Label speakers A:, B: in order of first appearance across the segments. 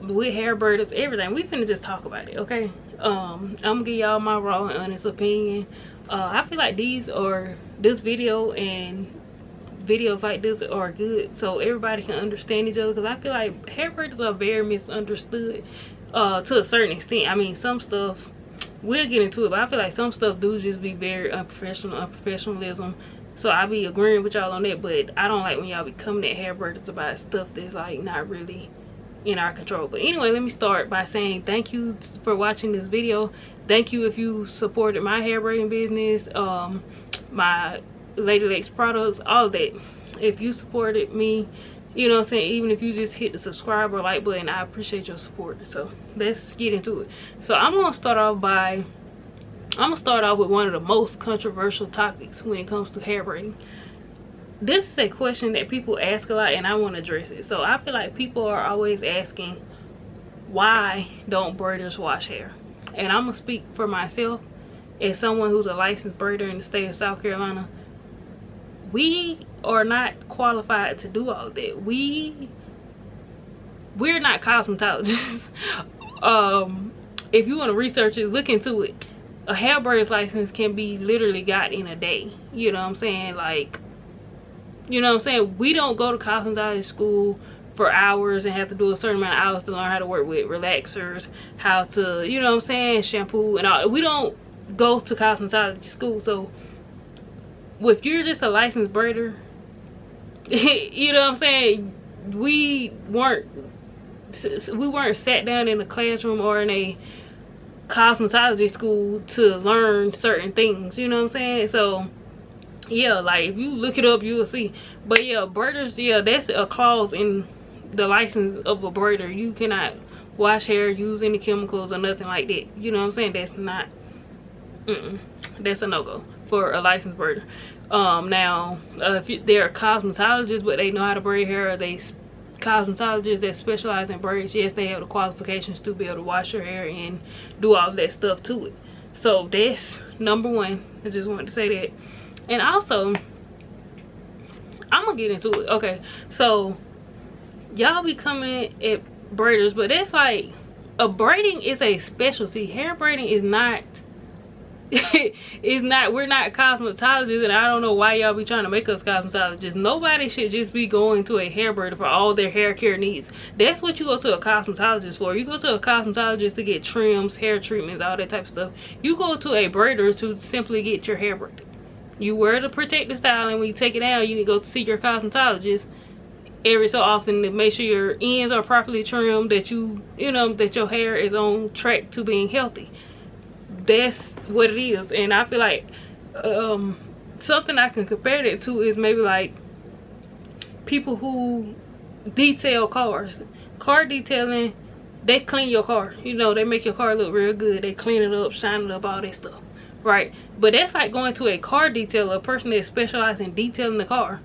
A: with hair braiders, everything. We finna just talk about it, okay? I'm gonna give y'all my raw and honest opinion. I feel like this video and videos like this are good so everybody can understand each other, because I feel like hair braiders are very misunderstood to a certain extent. I mean, some stuff, we'll get into it, but I feel like some stuff do just be very unprofessionalism. So I be agreeing with y'all on that, but I don't like when y'all be coming at hair braiders about stuff that's like not really in our control. But anyway, let me start by saying thank you for watching this video. Thank you if you supported my hair braiding business, my Lady Legs products, all of that. If you supported me, you know what I'm saying, even if you just hit the subscribe or like button, I appreciate your support. So let's get into it. So I'm gonna start off with one of the most controversial topics when it comes to hair braiding. This is a question that people ask a lot, and I want to address it. So I feel like people are always asking, why don't braiders wash hair? And I'm gonna speak for myself as someone who's a licensed braider in the state of South Carolina. We are not qualified to do all of that. We're not cosmetologists. If you want to research it, look into it. A hair braider's license can be literally got in a day. You know what I'm saying? Like, you know what I'm saying? We don't go to cosmetology school for hours and have to do a certain amount of hours to learn how to work with relaxers, how to, you know what I'm saying, shampoo and all. We don't go to cosmetology school. So if you're just a licensed braider, you know what I'm saying, we weren't sat down in a classroom or in a cosmetology school to learn certain things, you know what I'm saying? So yeah, like if you look it up, you will see. But yeah, braiders, yeah, that's a clause in the license of a braider. You cannot wash hair, use any chemicals or nothing like that, you know what I'm saying? That's not that's a no-go for a licensed braider. Now if there are cosmetologists but they know how to braid hair, or they cosmetologists that specialize in braids, yes, they have the qualifications to be able to wash your hair and do all that stuff to it. So that's number one. I just wanted to say that. And also, I'm gonna get into it. Okay, so y'all be coming at braiders, but that's like, a braiding is a specialty. Hair braiding is not we're not cosmetologists, and I don't know why y'all be trying to make us cosmetologists. Nobody should just be going to a hair braider for all their hair care needs. That's what you go to a cosmetologist for. You go to a cosmetologist to get trims, hair treatments, all that type of stuff. You go to a braider to simply get your hair braided. You wear the protective style, and when you take it out, you need to go see your cosmetologist every so often to make sure your ends are properly trimmed, that you know that your hair is on track to being healthy. That's what it is. And I feel like something I can compare that to is maybe like people who detail cars. Car detailing, they clean your car, you know, they make your car look real good, they clean it up, shine it up, all that stuff, right? But that's like going to a car detailer, a person that specializes in detailing the car,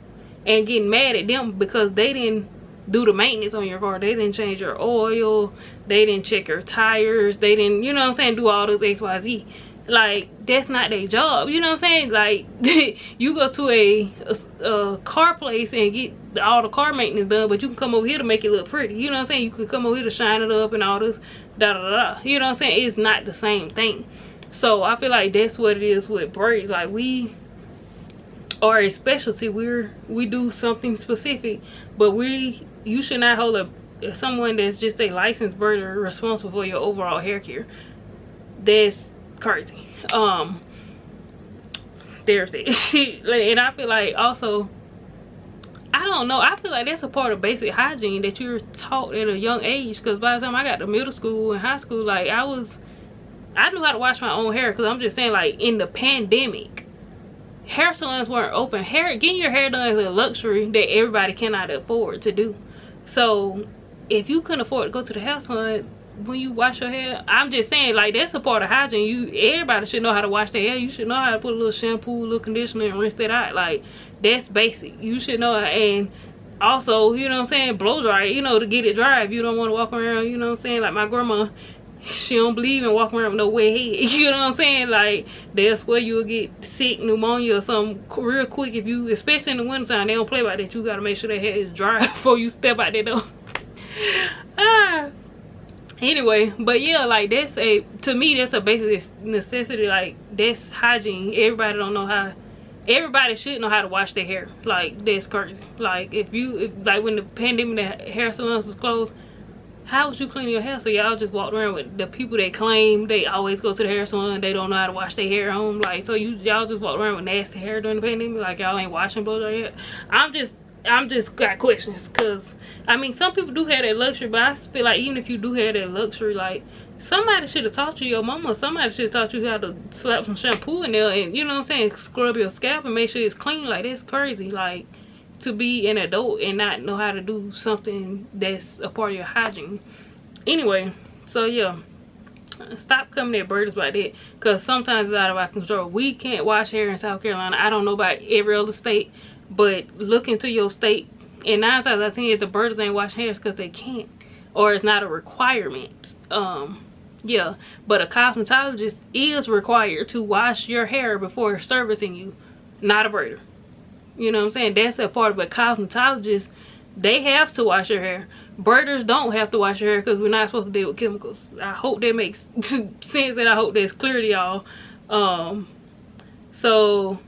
A: and getting mad at them because they didn't do the maintenance on your car. They didn't change your oil, they didn't check your tires, they didn't, you know what I'm saying, do all those XYZ. Like, that's not their job, you know what I'm saying? Like, you go to a car place and get all the car maintenance done, but you can come over here to make it look pretty, you know what I'm saying? You can come over here to shine it up and all this da da da, you know what I'm saying? It's not the same thing. So I feel like that's what it is with braids. Like, we are a specialty. We do something specific, but you should not hold someone that's just a licensed braider responsible for your overall hair care. That's crazy. There's that. And I feel like also, I don't know, I feel like that's a part of basic hygiene that you're taught at a young age, because by the time I got to middle school and high school, like I knew how to wash my own hair, because I'm just saying, like, in the pandemic, hair salons weren't open. Getting your hair done is a luxury that everybody cannot afford to do. So if you couldn't afford to go to the hair salon when you wash your hair, I'm just saying, like, that's a part of hygiene. Everybody should know how to wash their hair. You should know how to put a little shampoo, a little conditioner, and rinse that out. Like, that's basic. You should know. And also, you know what I'm saying, blow dry, you know, to get it dry if you don't want to walk around, you know what I'm saying, like my grandma, she don't believe in walking around with no wet head. You know what I'm saying? Like, that's where you'll get sick, pneumonia or something real quick. If you, especially in the wintertime, they don't play about that. You gotta make sure that hair is dry before you step out that door. Anyway, but yeah, like that's a, to me that's a basic necessity. Like that's hygiene. Everybody should know how to wash their hair. Like that's crazy. Like if like when the pandemic, the hair salons was closed, how was you cleaning your hair? So y'all just walked around with the people that claim they always go to the hair salon, they don't know how to wash their hair at home. Like, so y'all just walked around with nasty hair during the pandemic, like y'all ain't washing blow dry yet. I'm just got questions, because I mean some people do have that luxury, but I feel like even if you do have that luxury, like somebody should have taught you, your mama, somebody should have taught you how to slap some shampoo in there and, you know what I'm saying, scrub your scalp and make sure it's clean. Like that's crazy. Like to be an adult and not know how to do something that's a part of your hygiene. Anyway, so yeah, stop coming at braiders like that, because sometimes it's out of our control. We can't wash hair in South Carolina. I don't know about every other state, but look into your state, and 9 times out of 10 if the braiders ain't washing hair, it's because they can't, or it's not a requirement. Yeah, but a cosmetologist is required to wash your hair before servicing you, not a braider. You know what I'm saying? That's a part of a cosmetologist. They have to wash your hair. Braiders don't have to wash your hair because we're not supposed to deal with chemicals. I hope that makes sense, and I hope that's clear to y'all. So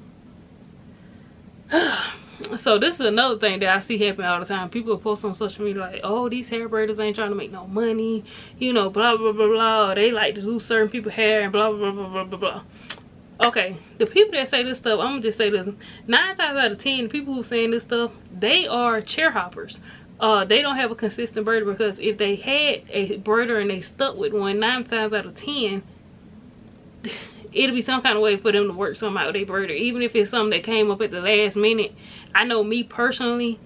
A: this is another thing that I see happen all the time. People post on social media like, oh, these hair braiders ain't trying to make no money, you know, blah blah blah blah. They like to do certain people's hair and blah blah blah blah blah blah. Okay, the people that say this stuff, I'm gonna just say this, 9 times out of 10 the people who saying this stuff, they are chair hoppers. They don't have a consistent braider, because if they had a braider and they stuck with one, 9 times out of 10 it'll be some kind of way for them to work something out with their braider, even if it's something that came up at the last minute. I know me personally,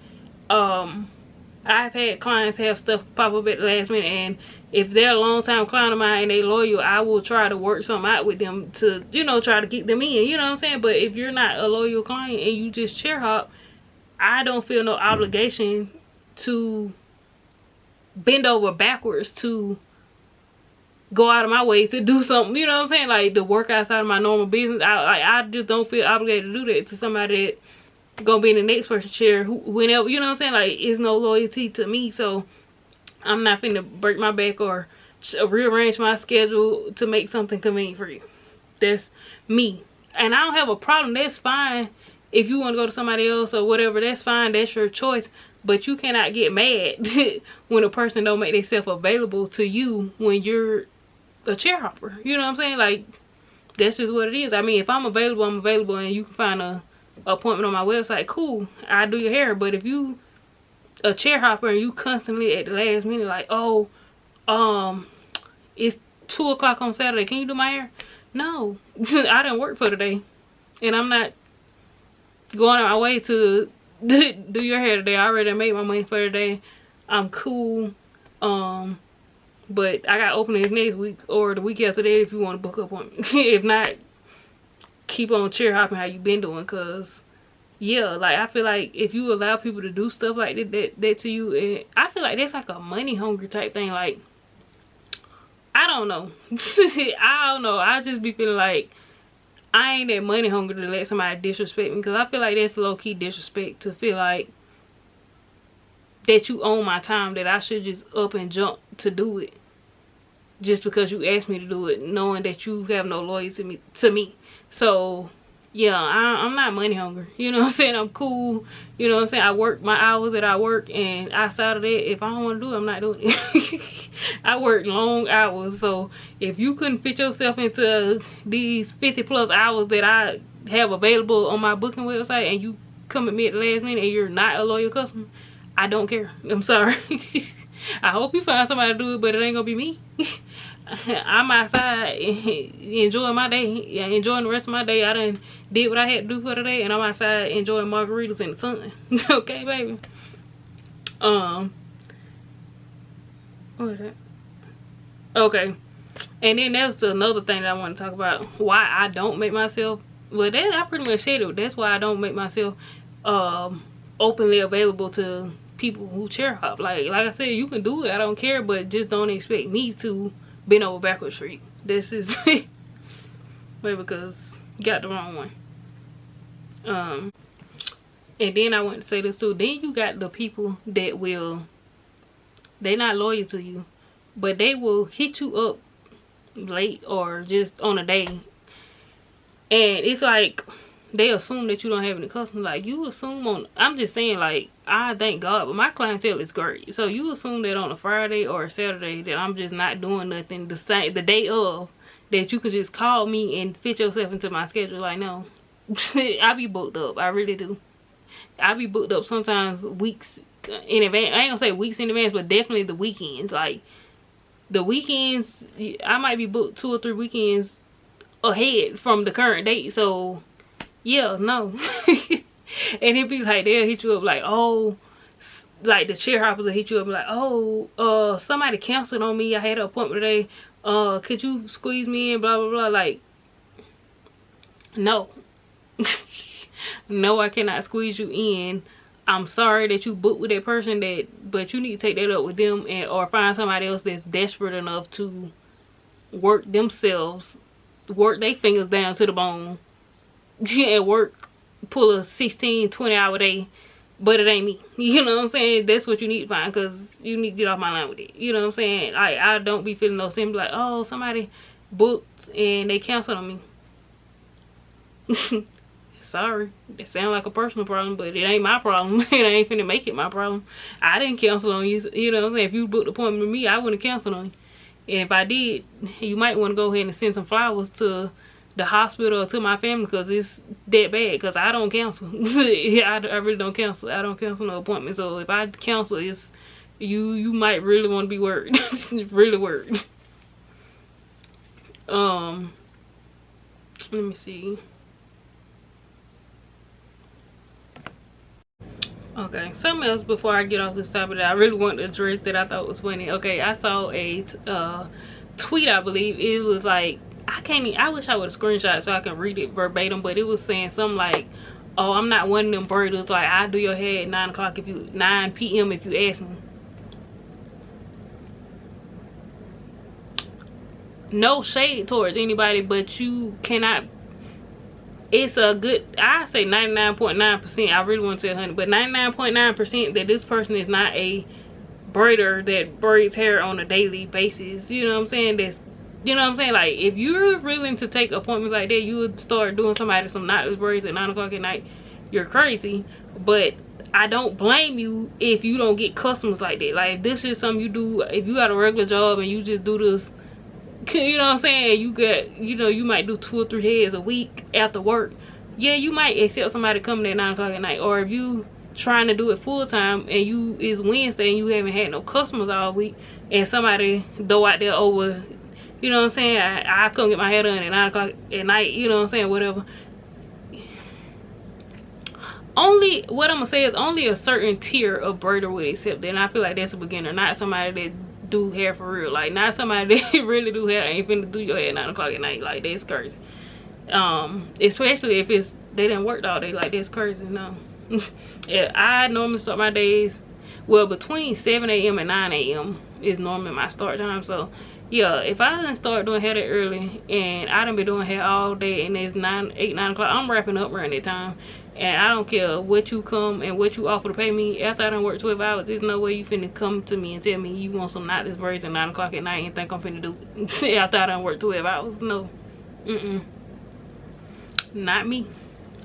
A: I've had clients have stuff pop up at the last minute, and if they're a long time client of mine and they loyal, I will try to work something out with them to, you know, try to keep them in, you know what I'm saying? But if you're not a loyal client and you just chair hop, I don't feel no obligation to bend over backwards to go out of my way to do something, you know what I'm saying, like to work outside of my normal business. I just don't feel obligated to do that to somebody that gonna be in the next person's chair whenever, you know what I'm saying. Like it's no loyalty to me, so I'm not finna break my back or rearrange my schedule to make something convenient for you. That's me, and I don't have a problem. That's fine if you want to go to somebody else or whatever. That's fine, that's your choice. But you cannot get mad when a person don't make themselves available to you when you're a chair hopper. You know what I'm saying? Like that's just what it is. I mean, if I'm available, I'm available, and you can find a appointment on my website, cool, I do your hair. But if you a chair hopper and you constantly at the last minute like, oh, it's 2 o'clock on Saturday, can you do my hair? No, I didn't work for today, and I'm not going out my way to do your hair today. I already made my money for today. I'm cool. But I got openings next week or the week after that if you want to book up on me. If not, keep on chair hopping how you been doing, because yeah, like I feel like if you allow people to do stuff like that to you, and I feel like that's like a money hungry type thing. Like I don't know. I don't know, I just be feeling like I ain't that money hungry to let somebody disrespect me, because I feel like that's low-key disrespect to feel like that you own my time, that I should just up and jump to do it just because you asked me to do it, knowing that you have no loyalty to me. So yeah, I'm not money hungry, you know what I'm saying. I'm cool, you know what I'm saying. I work my hours that I work, and outside of that, if I don't want to do it, I'm not doing it. I work long hours, so if you couldn't fit yourself into these 50+ hours that I have available on my booking website, and you come at me at the last minute and you're not a loyal customer, I don't care. I'm sorry. I hope you find somebody to do it, but it ain't gonna be me. I'm outside enjoying my day, enjoying the rest of my day. I done did what I had to do for today, and I'm outside enjoying margaritas in the sun. Okay, baby. What is that? Okay, and then that's another thing that I want to talk about. Why I don't make myself, well, that I pretty much said it. That's why I don't make myself openly available to people who chair hop. Like I said, you can do it, I don't care, but just don't expect me to bend over backwards for you. This is maybe because you got the wrong one. And then I want to say this too, then you got the people that will, they not loyal to you, but they will hit you up late or just on a day, and it's like they assume that you don't have any customers. Like, you assume on, I'm just saying, like, I thank God, but my clientele is great. So you assume that on a Friday or a Saturday that I'm just not doing nothing the day of, that you could just call me and fit yourself into my schedule. Like, no. I be booked up. I really do. I be booked up sometimes weeks in advance. I ain't gonna say weeks in advance, but definitely the weekends. Like, the weekends, I might be booked 2 or 3 weekends ahead from the current date. So yeah, no. And it be like, they'll hit you up like, oh, like the chair hoppers will hit you up like, oh, somebody canceled on me, I had an appointment today, could you squeeze me in, blah blah blah. Like, no. No, I cannot squeeze you in. I'm sorry that you booked with that person, but you need to take that up with them, and or find somebody else that's desperate enough to work themselves, work their fingers down to the bone, and work, pull a 16-20 hour day, but it ain't me. You know what I'm saying? That's what you need to find, because you need to get off my line with it. You know what I'm saying? I don't be feeling no simple like, oh, somebody booked and they canceled on me. Sorry, it sounds like a personal problem, but it ain't my problem. And I ain't finna make it my problem. I didn't cancel on you. You know what I'm saying? If you booked an appointment with me, I wouldn't have canceled on you. And if I did, you might want to go ahead and send some flowers to the hospital or to my family, because it's that bad. Because I don't cancel. I really don't cancel. I don't cancel no appointments. So if I cancel, it's you might really want to be worried. Really worried. Let me see. Okay, something else before I get off this topic that I really want to address that I thought was funny. Okay, I saw a tweet, I believe. It was like, I wish I would have screenshot so I can read it verbatim, but it was saying something like, oh, I'm not one of them braiders, like, I do your hair at 9 p.m. if you ask me. No shade towards anybody, but you cannot, it's a good, I say 99.9%, I really want to say 100, but 99.9% that this person is not a braider that braids hair on a daily basis. You know what I'm saying? That's, you know what I'm saying? Like, if you're willing to take appointments like that, you would start doing somebody some knotless braids at 9 o'clock at night. You're crazy. But I don't blame you if you don't get customers like that. Like, if this is something you do, if you got a regular job and you just do this, you know what I'm saying, you get, you know, you might do 2 or 3 heads a week after work, yeah, you might accept somebody coming at 9 o'clock at night. Or if you trying to do it full time and it's Wednesday and you haven't had no customers all week, and somebody throw out there over, you know what I'm saying, I come get my hair done at 9 o'clock at night, you know what I'm saying, whatever. Only, what I'm gonna say is only a certain tier of braider would accept that, and I feel like that's a beginner, not somebody that do hair for real. Like, not somebody that really do hair ain't finna do your hair at 9 o'clock at night. Like, that's crazy. Especially if it's, they didn't work all day. Like, that's crazy. No. Yeah, I normally start my days, well, between 7 a.m. and 9 a.m. is normally my start time. So yeah, if I didn't start doing hair that early and I done been doing hair all day and it's 8, 9 o'clock, I'm wrapping up around that time. And I don't care what you come and what you offer to pay me. After I done work 12 hours, there's no way you finna come to me and tell me you want some knotless braids at 9 o'clock at night and think I'm finna do it. After I done work 12 hours. No. Not me.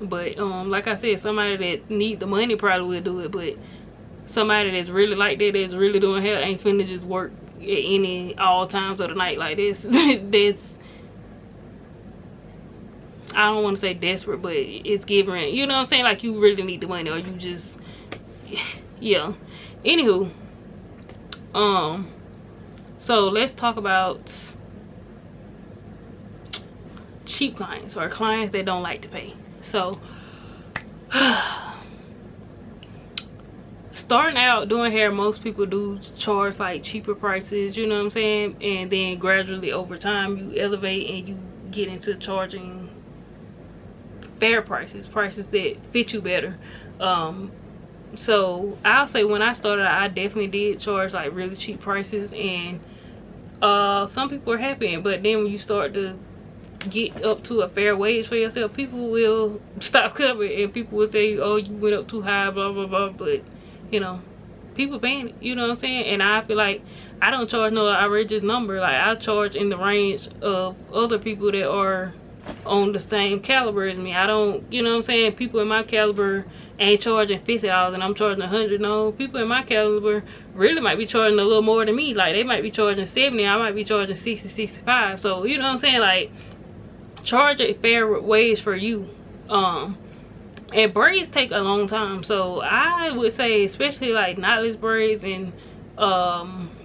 A: But like I said, somebody that need the money probably will do it. But somebody that's really like that, that's really doing hair, ain't finna just work at all times of the night like this. This, I don't want to say desperate, but it's giving, you know what I'm saying, like you really need the money, or you just, yeah. Anywho, so let's talk about cheap clients, or clients that don't like to pay. So starting out doing hair, most people do charge like cheaper prices, you know what I'm saying, and then gradually over time you elevate and you get into charging fair prices that fit you better. So I'll say when I started, I definitely did charge like really cheap prices, and some people are happy. But then when you start to get up to a fair wage for yourself, people will stop coming and people will tell you, oh, you went up too high, blah blah blah. But you know, people paying it, you know what I'm saying? And I feel like I don't charge no outrageous number. Like, I charge in the range of other people that are on the same caliber as me. I don't, you know what I'm saying, people in my caliber ain't charging $50 and I'm charging $100. No, people in my caliber really might be charging a little more than me. Like, they might be charging $70, I might be charging $60, $65. So, you know what I'm saying, like, charge a fair wage for you. And braids take a long time, so I would say, especially like knotless braids and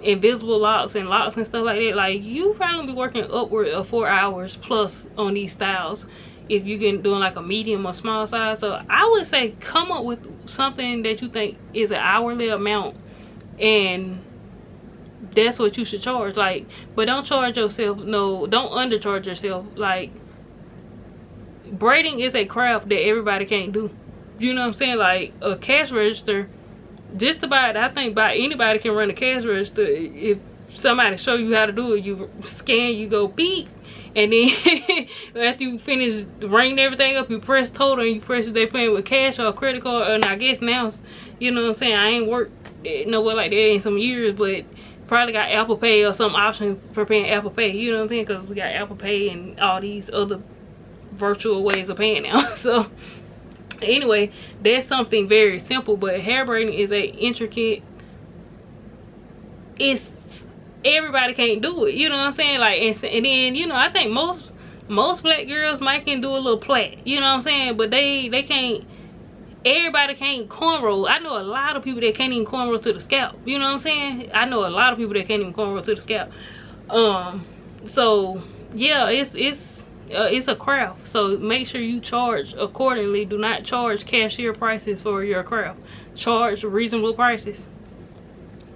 A: invisible locks and locks and stuff like that, like, you probably gonna be working upward of 4 hours plus on these styles if you can doing like a medium or small size. So I would say come up with something that you think is an hourly amount, and that's what you should charge. Like, but don't charge yourself, no, don't undercharge yourself. Like, braiding is a craft that everybody can't do, you know what I'm saying? Like, a cash register, just about, I think about anybody can run a cash register. If somebody show you how to do it, you scan, you go beep, and then after you finish ringing everything up, you press total and you press if they paying with cash or a credit card. And I guess now, you know what I'm saying, I ain't worked nowhere like that in some years, but probably got Apple Pay or some option for paying Apple Pay, you know what I'm saying, because we got Apple Pay and all these other virtual ways of paying now. So anyway, that's something very simple. But hair braiding is a intricate, it's, everybody can't do it, you know what I'm saying? Like, and then, you know, I think most black girls might can do a little plait, you know what I'm saying, but they can't, everybody can't cornrow. I know a lot of people that can't even cornrow to the scalp, you know what I'm saying? I know a lot of people that can't even cornrow to the scalp. So yeah, it's a craft, so make sure you charge accordingly. Do not charge cashier prices for your craft. Charge reasonable prices,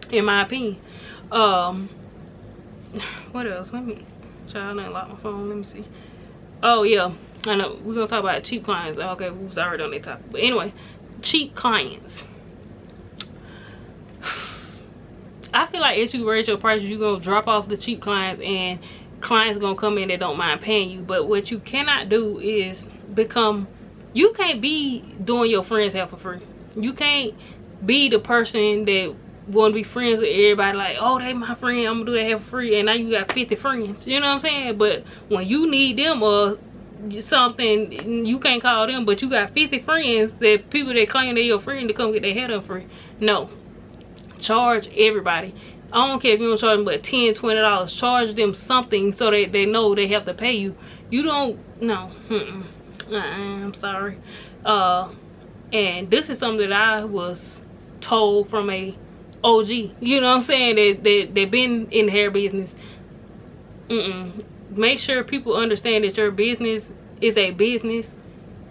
A: in my opinion. What else? Let me try to unlock my phone. Let me see. Oh yeah, I know we're gonna talk about cheap clients. Okay, we was already on that topic, but anyway, cheap clients. I feel like as you raise your prices, you're gonna drop off the cheap clients, and clients gonna come in that don't mind paying you. But what you cannot do is become, you can't be doing your friends' hair for free. You can't be the person that want to be friends with everybody, like, oh, they my friend, I'm gonna do that hair for free, and now you got 50 friends, you know what I'm saying? But when you need them or something, you can't call them, but you got 50 friends, that people that claim they're your friend, to come get their hair done free. No, charge everybody. I don't care if you don't charge them but $10, $20. Charge them something so that they know they have to pay you. You don't, no, I'm sorry. And this is something that I was told from a OG, you know what I'm saying, they've been in the hair business. Make sure people understand that your business is a business,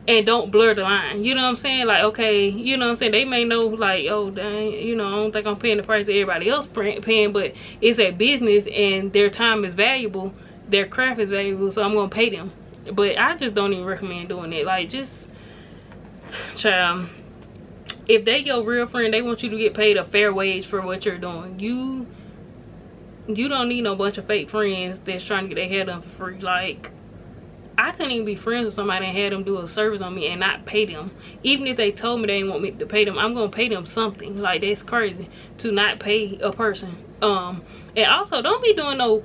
A: and don't blur the line, you know what I'm saying? Like, okay, you know what I'm saying, they may know, like, oh dang, you know, I don't think I'm paying the price that everybody else paying, but it's a business and their time is valuable, their craft is valuable, so I'm gonna pay them. But I just don't even recommend doing it. Like, just, child, if they your real friend, they want you to get paid a fair wage for what you're doing. You don't need no bunch of fake friends that's trying to get their hair done for free. Like, I couldn't even be friends with somebody and have them do a service on me and not pay them. Even if they told me they didn't want me to pay them, I'm gonna pay them something. Like, that's crazy to not pay a person. And also, don't be doing no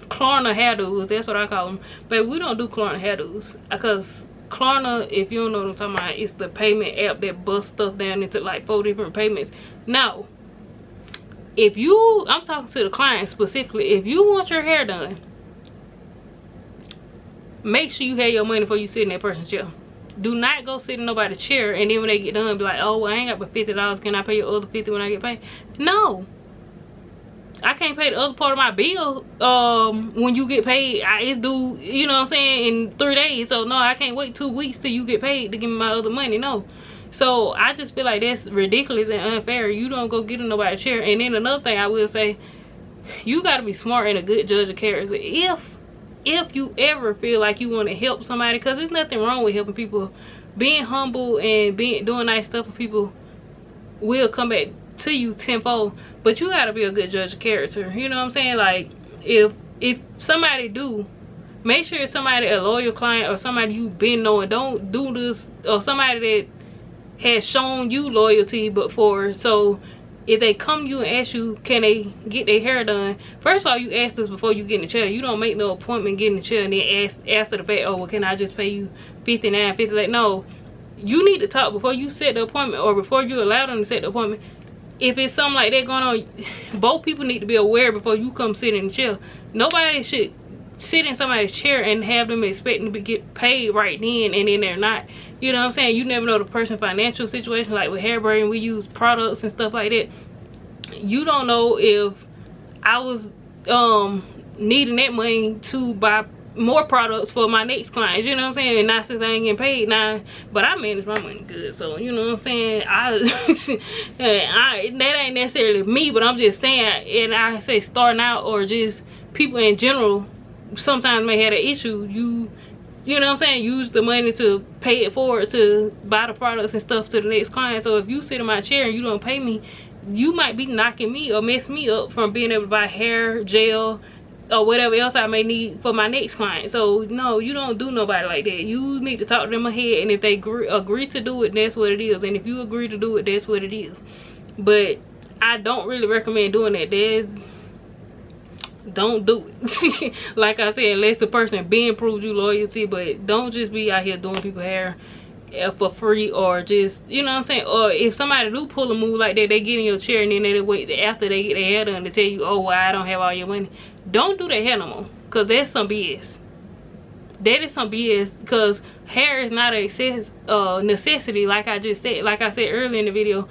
A: Klarna hairdos. That's what I call them. But we don't do Klarna hairdos, because Klarna, if you don't know what I'm talking about, it's the payment app that busts stuff down into like 4 different payments. No, if you, I'm talking to the client specifically, if you want your hair done, make sure you have your money before you sit in that person's chair. Do not go sit in nobody's chair and then when they get done be like, oh, well, I ain't got but $50, can I pay your other $50 when I get paid? No, I can't pay the other part of my bill when you get paid. It's due, you know what I'm saying, in 3 days. So no, I can't wait 2 weeks till you get paid to give me my other money. No. So I just feel like that's ridiculous and unfair. You don't go get in nobody's chair. And then another thing I will say, you got to be smart and a good judge of character. If you ever feel like you want to help somebody, because there's nothing wrong with helping people, being humble and doing nice stuff for people will come back to you tenfold. But you got to be a good judge of character, you know what I'm saying? Like, if somebody do, make sure it's somebody, a loyal client or somebody you've been knowing. Don't do this, or somebody that has shown you loyalty before, so if they come to you and ask you, can they get their hair done, first of all, you ask this before you get in the chair. You don't make no appointment, get in the chair, and then ask after the fact, oh, well, can I just pay you $59, $50? Like, no, you need to talk before you set the appointment, or before you allow them to set the appointment. If it's something like that going on, both people need to be aware before you come sit in the chair. Nobody should sit in somebody's chair and have them expecting to get paid right then, and then they're not. You know what I'm saying? You never know the person's financial situation. Like with hair braiding, we use products and stuff like that. You don't know if I was needing that money to buy more products for my next client. You know what I'm saying? And not since I ain't getting paid now, but I manage my money good, so you know what I'm saying. That ain't necessarily me, but I'm just saying. And I say starting out, or just people in general, sometimes may have an issue. You know what I'm saying, use the money to pay it forward to buy the products and stuff to the next client. So if you sit in my chair and you don't pay me, you might be knocking me or mess me up from being able to buy hair, gel, or whatever else I may need for my next client. So no, you don't do nobody like that. You need to talk to them ahead, and if they agree to do it, that's what it is. And if you agree to do it, that's what it is. But I don't really recommend doing that. Don't do it. Like I said, unless the person been proved you loyalty. But don't just be out here doing people hair for free, or just, you know what I'm saying. Or if somebody do pull a move like that, they get in your chair and then they wait after they get their hair done to tell you, oh, well, I don't have all your money. Don't do that hair no more, because that's some BS. That is some BS, because hair is not a necessity. Like I just said, like I said earlier in the video,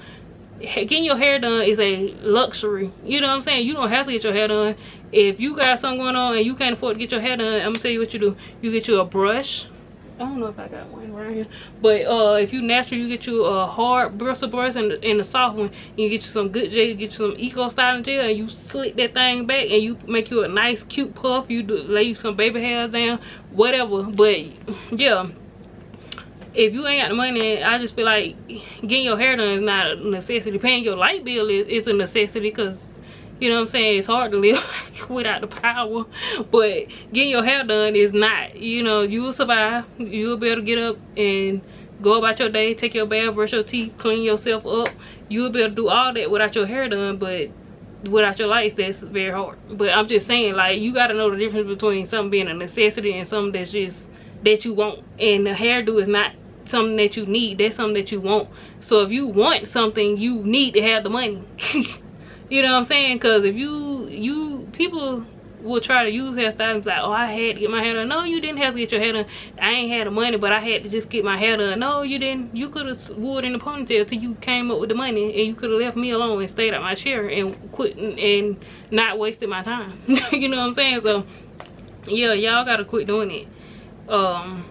A: getting your hair done is a luxury. You know what I'm saying? You don't have to get your hair done. If you got something going on and you can't afford to get your hair done, I'm gonna tell you what you do. You get you a brush. I don't know if I got one right here, but if you natural, you get you a hard bristle brush and a soft one. You get you some good gel, you get you some eco styling gel, and you slick that thing back and you make you a nice cute puff. You lay you some baby hairs down, whatever. But yeah, if you ain't got the money, I just feel like getting your hair done is not a necessity. Paying your light bill is a necessity, because you know what I'm saying, it's hard to live without the power. But getting your hair done is not. You know, you will survive. You will be able to get up and go about your day, take your bath, brush your teeth, clean yourself up. You will be able to do all that without your hair done, but without your lights, that's very hard. But I'm just saying, like, you got to know the difference between something being a necessity and something that's just that you want. And the hairdo is not something that you need, that's something that you want. So if you want something, you need to have the money. You know what I'm saying? Because if people will try to use hairstyles like, oh, I had to get my hair done. No, you didn't have to get your hair done. I ain't had the money, but I had to just get my hair done. No, you didn't. You could have wore it in the ponytail till you came up with the money, and you could have left me alone and stayed at my chair and quit and not wasted my time. You know what I'm saying? So yeah, y'all gotta quit doing it. And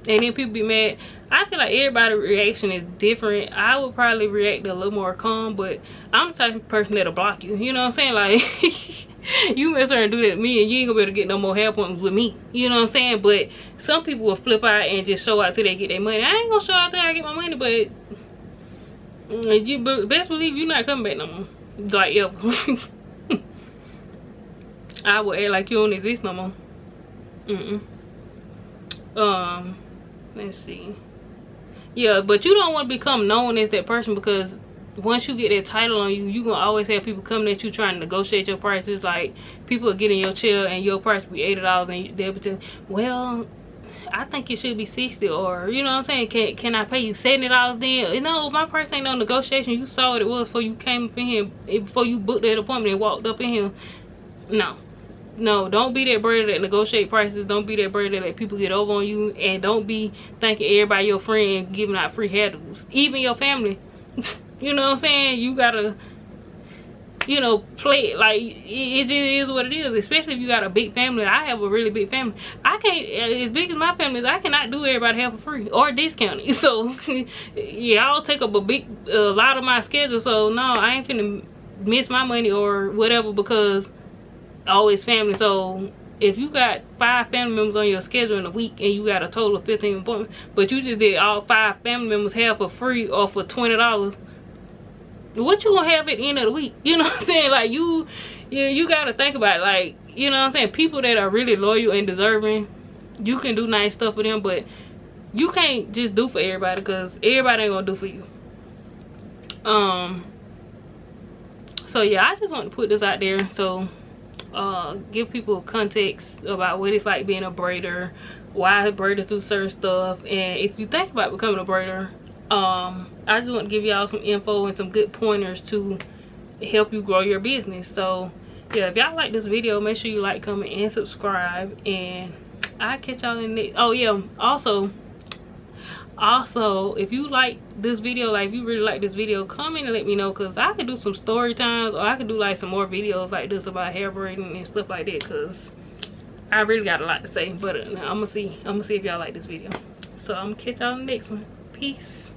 A: then people be mad. I feel like everybody's reaction is different. I would probably react a little more calm, but I'm the type of person that'll block you. You know what I'm saying? Like, you mess around and do that to me, and you ain't gonna be able to get no more hair appointments with me. You know what I'm saying? But some people will flip out and just show out till they get their money. I ain't gonna show out till I get my money, but you best believe you're not coming back no more. Like, ever. I would act like you don't exist no more. Let's see. Yeah, but you don't want to become known as that person, because once you get that title on you, you're gonna always have people coming at you trying to negotiate your prices. Like, people will get in your chair and your price will be $80, and they'll be telling, well, I think it should be $60, or you know what I'm saying, can I pay you $70 then? You know, my price ain't no negotiation. You saw what it was before you came up in here, before you booked that appointment and walked up in here. No, don't be that braider that negotiate prices. Don't be that braider that people get over on you. And don't be thinking everybody your friend giving out free hairdos. Even your family. You know what I'm saying? You gotta, you know, play it. Like, it just is what it is. Especially if you got a big family. I have a really big family. I can't, as big as my family is, I cannot do everybody hair for free or discounted. So y'all take up a lot of my schedule. So no, I ain't finna miss my money or whatever, because always family. So if you got 5 family members on your schedule in a week and you got a total of 15 appointments, but you just did all 5 family members hair for free or for $20, what you gonna have at the end of the week? You know what I'm saying? Like, you gotta think about it. Like, you know what I'm saying, people that are really loyal and deserving, you can do nice stuff for them, but you can't just do for everybody, because everybody ain't gonna do for you. So yeah, I just want to put this out there, so give people context about what it's like being a braider, why braiders do certain stuff, and if you think about becoming a braider, I just want to give y'all some info and some good pointers to help you grow your business. So yeah, if y'all like this video, make sure you like, comment, and subscribe, and I'll catch y'all in the next. Oh yeah, also if you like this video, like if you really like this video, comment and let me know, because I could do some story times, or I could do like some more videos like this about hair braiding and stuff like that, because I really got a lot to say. But I'm gonna see if y'all like this video. So I'm gonna catch y'all in the next one. Peace.